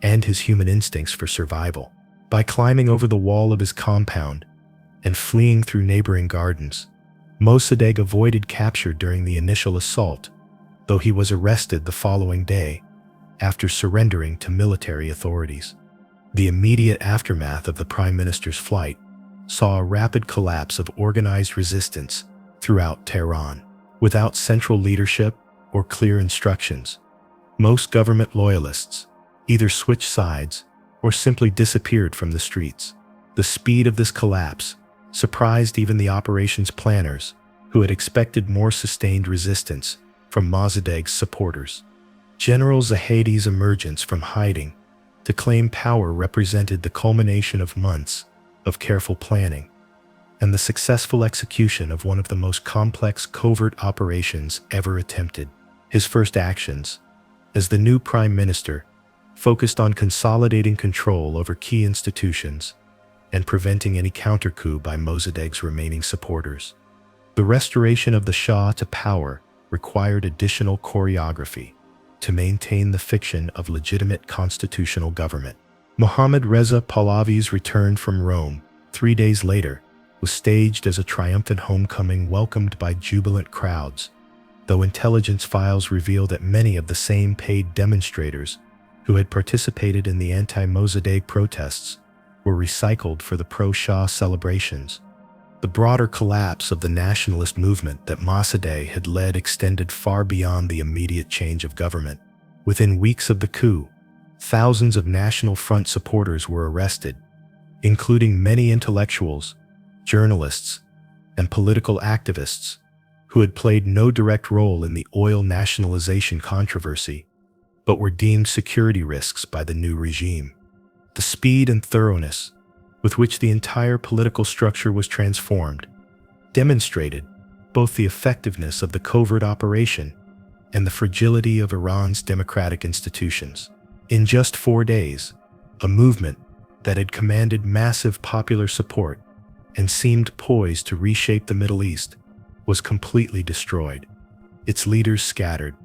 and his human instincts for survival. By climbing over the wall of his compound and fleeing through neighboring gardens, Mossadegh avoided capture during the initial assault, though he was arrested the following day after surrendering to military authorities. The immediate aftermath of the Prime Minister's flight saw a rapid collapse of organized resistance throughout Tehran. Without central leadership or clear instructions, most government loyalists either switched sides or simply disappeared from the streets. The speed of this collapse surprised even the operations planners, who had expected more sustained resistance from Mossadegh's supporters. General Zahedi's emergence from hiding to claim power represented the culmination of months of careful planning and the successful execution of one of the most complex covert operations ever attempted. His first actions, as the new Prime Minister, focused on consolidating control over key institutions and preventing any counter-coup by Mossadegh's remaining supporters. The restoration of the Shah to power required additional choreography to maintain the fiction of legitimate constitutional government. Mohammad Reza Pahlavi's return from Rome 3 days later was staged as a triumphant homecoming welcomed by jubilant crowds, though intelligence files reveal that many of the same paid demonstrators who had participated in the anti-Mossadegh protests were recycled for the pro-Shah celebrations. The broader collapse of the nationalist movement that Mossadegh had led extended far beyond the immediate change of government. Within weeks of the coup, thousands of National Front supporters were arrested, including many intellectuals, journalists, and political activists who had played no direct role in the oil nationalization controversy, but were deemed security risks by the new regime. The speed and thoroughness with which the entire political structure was transformed demonstrated both the effectiveness of the covert operation and the fragility of Iran's democratic institutions. In just 4 days, a movement that had commanded massive popular support and seemed poised to reshape the Middle East was completely destroyed, its leaders scattered,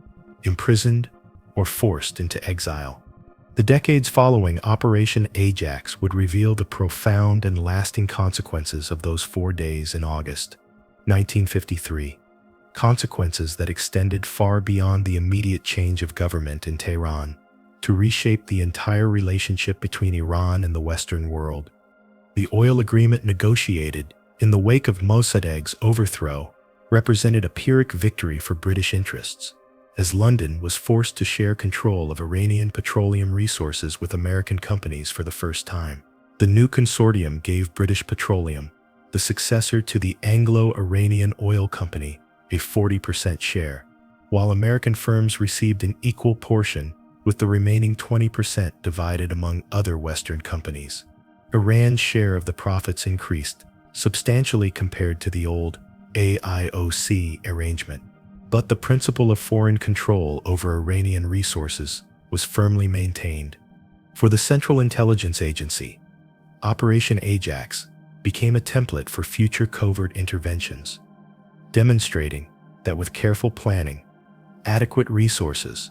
imprisoned, or forced into exile. The decades following Operation AJAX would reveal the profound and lasting consequences of those 4 days in August 1953, consequences that extended far beyond the immediate change of government in Tehran to reshape the entire relationship between Iran and the Western world. The oil agreement negotiated in the wake of Mossadegh's overthrow represented a Pyrrhic victory for British interests, as London was forced to share control of Iranian petroleum resources with American companies for the first time. The new consortium gave British Petroleum, the successor to the Anglo-Iranian Oil Company, a 40% share, while American firms received an equal portion, with the remaining 20% divided among other Western companies. Iran's share of the profits increased substantially compared to the old AIOC arrangement. But the principle of foreign control over Iranian resources was firmly maintained. For the Central Intelligence Agency, Operation AJAX became a template for future covert interventions, demonstrating that with careful planning, adequate resources,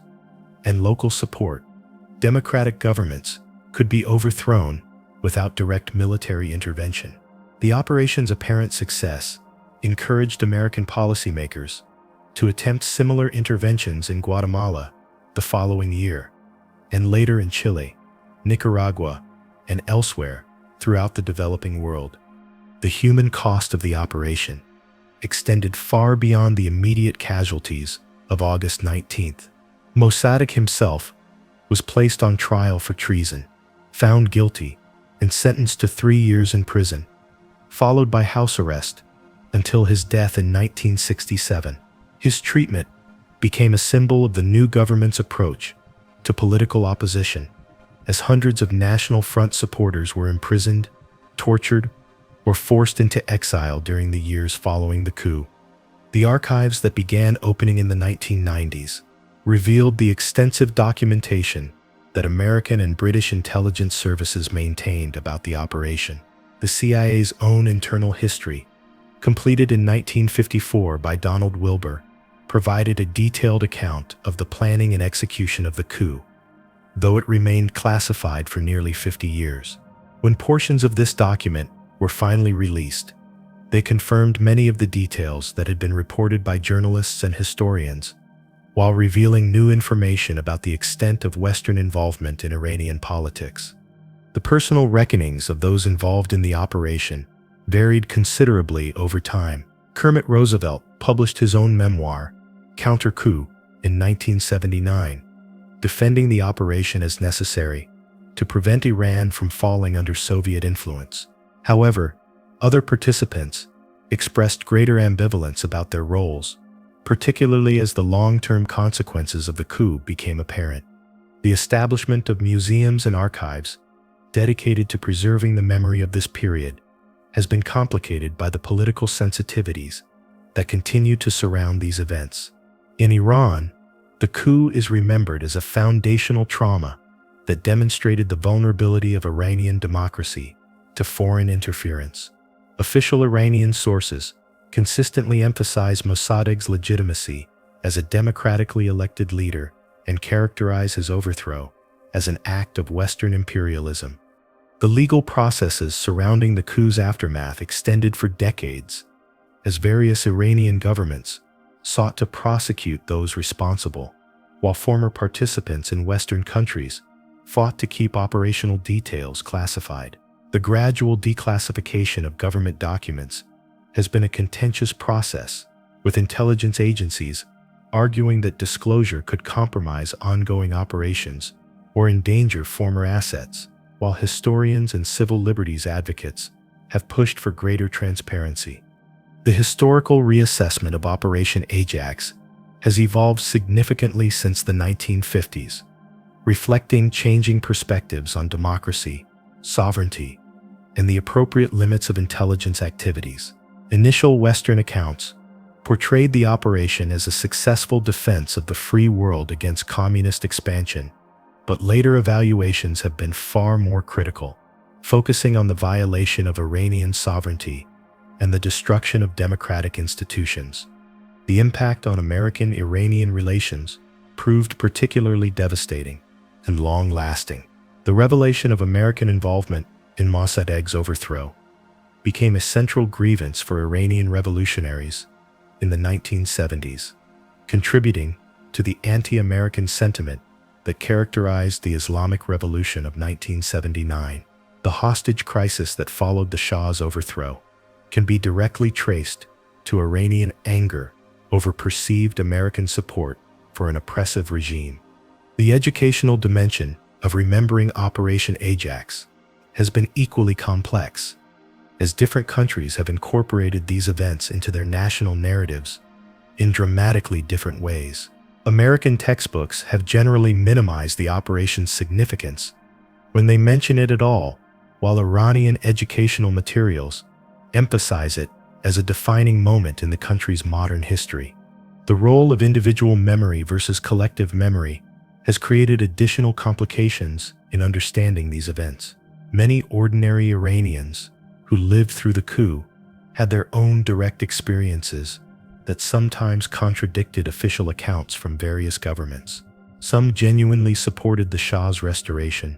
and local support, democratic governments could be overthrown without direct military intervention. The operation's apparent success encouraged American policymakers to attempt similar interventions in Guatemala the following year, and later in Chile, Nicaragua, and elsewhere throughout the developing world. The human cost of the operation extended far beyond the immediate casualties of August 19th. Mossadegh himself was placed on trial for treason, found guilty, and sentenced to 3 years in prison, followed by house arrest until his death in 1967. His treatment became a symbol of the new government's approach to political opposition, as hundreds of National Front supporters were imprisoned, tortured, or forced into exile during the years following the coup. The archives that began opening in the 1990s revealed the extensive documentation that American and British intelligence services maintained about the operation. The CIA's own internal history, completed in 1954 by Donald Wilbur, provided a detailed account of the planning and execution of the coup, though it remained classified for nearly 50 years. When portions of this document were finally released, they confirmed many of the details that had been reported by journalists and historians, while revealing new information about the extent of Western involvement in Iranian politics. The personal reckonings of those involved in the operation varied considerably over time. Kermit Roosevelt published his own memoir, Counter-Coup, in 1979, defending the operation as necessary to prevent Iran from falling under Soviet influence. However, other participants expressed greater ambivalence about their roles, particularly as the long-term consequences of the coup became apparent. The establishment of museums and archives dedicated to preserving the memory of this period has been complicated by the political sensitivities that continue to surround these events. In Iran, the coup is remembered as a foundational trauma that demonstrated the vulnerability of Iranian democracy to foreign interference. Official Iranian sources consistently emphasize Mossadegh's legitimacy as a democratically elected leader and characterize his overthrow as an act of Western imperialism. The legal processes surrounding the coup's aftermath extended for decades, as various Iranian governments sought to prosecute those responsible, while former participants in Western countries fought to keep operational details classified. The gradual declassification of government documents has been a contentious process, with intelligence agencies arguing that disclosure could compromise ongoing operations or endanger former assets, while historians and civil liberties advocates have pushed for greater transparency. The historical reassessment of Operation AJAX has evolved significantly since the 1950s, reflecting changing perspectives on democracy, sovereignty, and the appropriate limits of intelligence activities. Initial Western accounts portrayed the operation as a successful defense of the free world against communist expansion, but later evaluations have been far more critical, focusing on the violation of Iranian sovereignty and the destruction of democratic institutions. The impact on American-Iranian relations proved particularly devastating and long-lasting. The revelation of American involvement in Mossadegh's overthrow became a central grievance for Iranian revolutionaries in the 1970s, contributing to the anti-American sentiment that characterized the Islamic Revolution of 1979. The hostage crisis that followed the Shah's overthrow can be directly traced to Iranian anger over perceived American support for an oppressive regime. The educational dimension of remembering Operation AJAX has been equally complex, as different countries have incorporated these events into their national narratives in dramatically different ways. American textbooks have generally minimized the operation's significance when they mention it at all, while Iranian educational materials emphasize it as a defining moment in the country's modern history. The role of individual memory versus collective memory has created additional complications in understanding these events. Many ordinary Iranians who lived through the coup had their own direct experiences that sometimes contradicted official accounts from various governments. Some genuinely supported the Shah's restoration,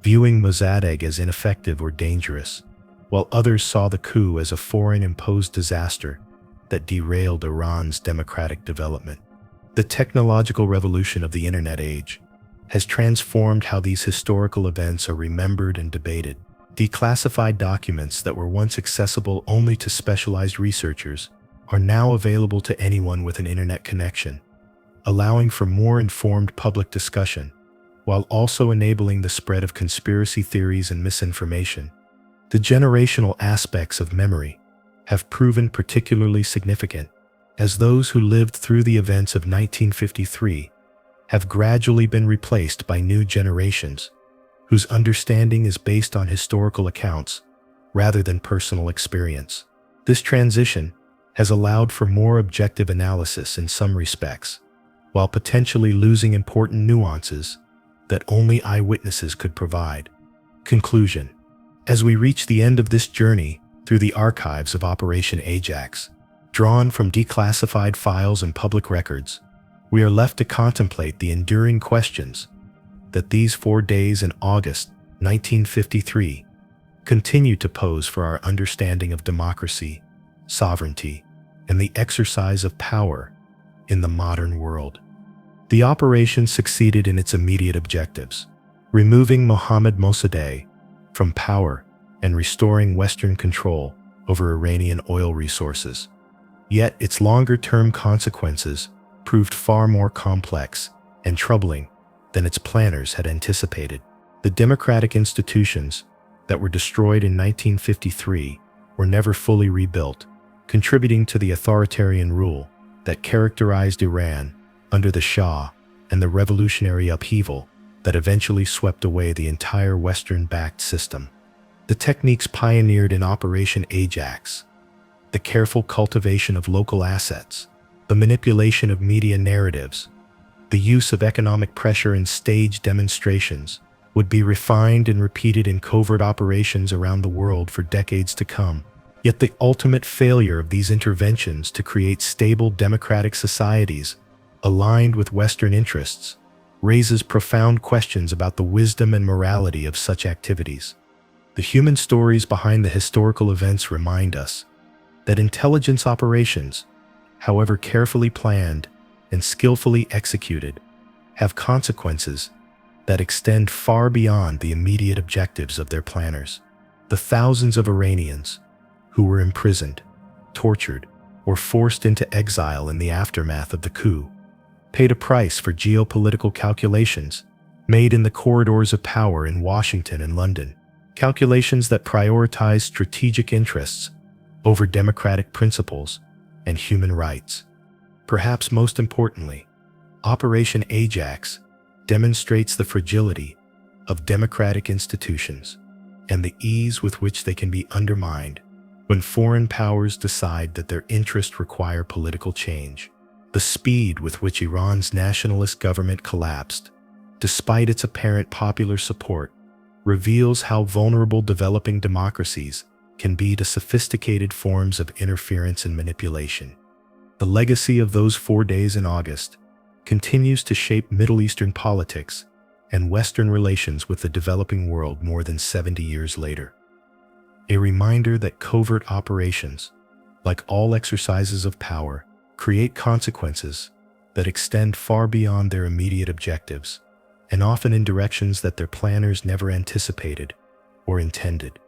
viewing Mossadegh as ineffective or dangerous, while others saw the coup as a foreign-imposed disaster that derailed Iran's democratic development. The technological revolution of the internet age has transformed how these historical events are remembered and debated. Declassified documents that were once accessible only to specialized researchers are now available to anyone with an internet connection, allowing for more informed public discussion, while also enabling the spread of conspiracy theories and misinformation. The generational aspects of memory have proven particularly significant, as those who lived through the events of 1953 have gradually been replaced by new generations whose understanding is based on historical accounts rather than personal experience. This transition has allowed for more objective analysis in some respects, while potentially losing important nuances that only eyewitnesses could provide. Conclusion. As we reach the end of this journey through the archives of Operation AJAX, drawn from declassified files and public records, we are left to contemplate the enduring questions that these 4 days in August 1953 continue to pose for our understanding of democracy, sovereignty, and the exercise of power in the modern world. The operation succeeded in its immediate objectives, removing Mohammad Mosaddegh from power and restoring Western control over Iranian oil resources. Yet its longer-term consequences proved far more complex and troubling than its planners had anticipated. The democratic institutions that were destroyed in 1953 were never fully rebuilt, contributing to the authoritarian rule that characterized Iran under the Shah and the revolutionary upheaval that eventually swept away the entire Western-backed system. The techniques pioneered in Operation AJAX, the careful cultivation of local assets, the manipulation of media narratives, the use of economic pressure and staged demonstrations, would be refined and repeated in covert operations around the world for decades to come. Yet the ultimate failure of these interventions to create stable democratic societies aligned with Western interests raises profound questions about the wisdom and morality of such activities. The human stories behind the historical events remind us that intelligence operations, however carefully planned and skillfully executed, have consequences that extend far beyond the immediate objectives of their planners. The thousands of Iranians who were imprisoned, tortured, or forced into exile in the aftermath of the coup paid a price for geopolitical calculations made in the corridors of power in Washington and London, calculations that prioritized strategic interests over democratic principles and human rights. Perhaps most importantly, Operation AJAX demonstrates the fragility of democratic institutions and the ease with which they can be undermined when foreign powers decide that their interests require political change. The speed with which Iran's nationalist government collapsed, despite its apparent popular support, reveals how vulnerable developing democracies can be to sophisticated forms of interference and manipulation. The legacy of those 4 days in August continues to shape Middle Eastern politics and Western relations with the developing world more than 70 years later. A reminder that covert operations, like all exercises of power, create consequences that extend far beyond their immediate objectives, and often in directions that their planners never anticipated or intended.